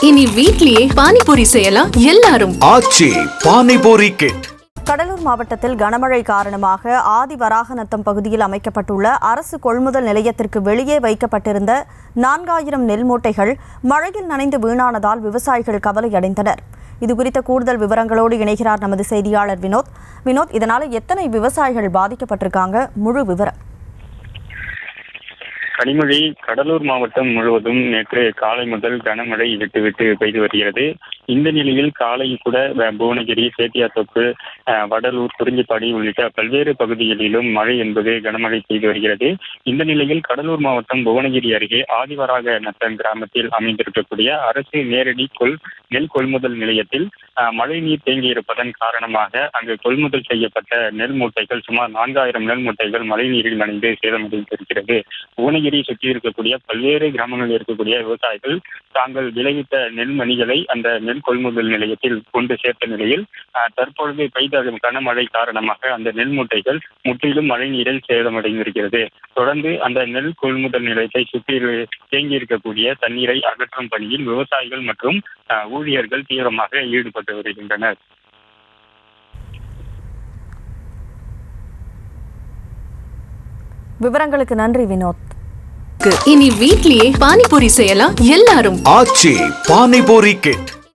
இனி வீட்லயே பானிபூரி செய்யலாம் எல்லாரும். ஆச்சி பானிபூரி கிட். கடலூர் மாவட்டத்தில் கனமழை காரணமாக ஆதிவராகநத்தம் பகுதியில் அமைக்கப்பட்டுள்ள அரசு கொள்முதல் நிலையத்திற்கு வெளியே வைக்கப்பட்டிருந்த 4000 நெல் மூட்டைகள் மழையில் நனைந்து வீணானதால் விவசாயிகள் கவலையடைந்தனர். இதுகுறித்த கூடுதல் விவரங்களோடு இணைகிறார் நமது செய்தியாளர் வினோத். இதனால எத்தனை விவசாயிகள் பாதிக்கப்பட்டிருக்காங்க? முழு விவரம். கனிமொழி, கடலூர் மாவட்டம் முழுவதும் நேற்று காலை முதல் கனமழை விட்டு பெய்து வருகிறது. இந்த நிலையில் காலை கூட புவனகிரி, சேத்தியாத்தோப்பு, வடலூர், குறிஞ்சிப்பாடி உள்ளிட்ட பல்வேறு பகுதிகளிலும் மழை என்பது கனமழை பெய்து வருகிறது. இந்த நிலையில் கடலூர் மாவட்டம் புவனகிரி அருகே ஆதிவராகநத்தம் கிராமத்தில் அமைந்திருக்கக்கூடிய அரசு நேரடி நெல் கொள்முதல் நிலையத்தில் மழை நீர் தேங்கியிருப்பதன் காரணமாக அங்கு கொள்முதல் செய்யப்பட்ட நெல் மூட்டைகள் சுமார் 4000 நெல் மூட்டைகள் மழை நீரில் நனைந்து சேதமடைந்திருக்கிறது. புவனகிரி சுற்றி இருக்கக்கூடிய பல்வேறு கிராமங்களில் இருக்கக்கூடிய விவசாயிகள் தாங்கள் விளைவித்த நெல்மணிகளை அந்த நெல் கொள்முதல் நிலையத்தில் கொண்டு சேர்த்த நிலையில் தற்பொழுது பெய்த கனமழை காரணமாக அந்த நெல் மூட்டைகள் முற்றிலும் மழை நீரில் சேதமடைந்திருக்கிறது. தொடர்ந்து அந்த நெல் கொள்முதல் நிலையத்தை சுற்றி தேங்கி இருக்கக்கூடிய தண்ணீரை அகற்றும் பணியில் விவசாயிகள் மற்றும் ஊழியர்கள் தீவிரமாக ஈடுபட்டு வருகின்றனர். விவரங்களுக்கு நன்றி வினோத். இனி வீட்லயே பானிபூரி செய்யலாம் எல்லாரும். ஆச்சி பானிபூரி கிட்.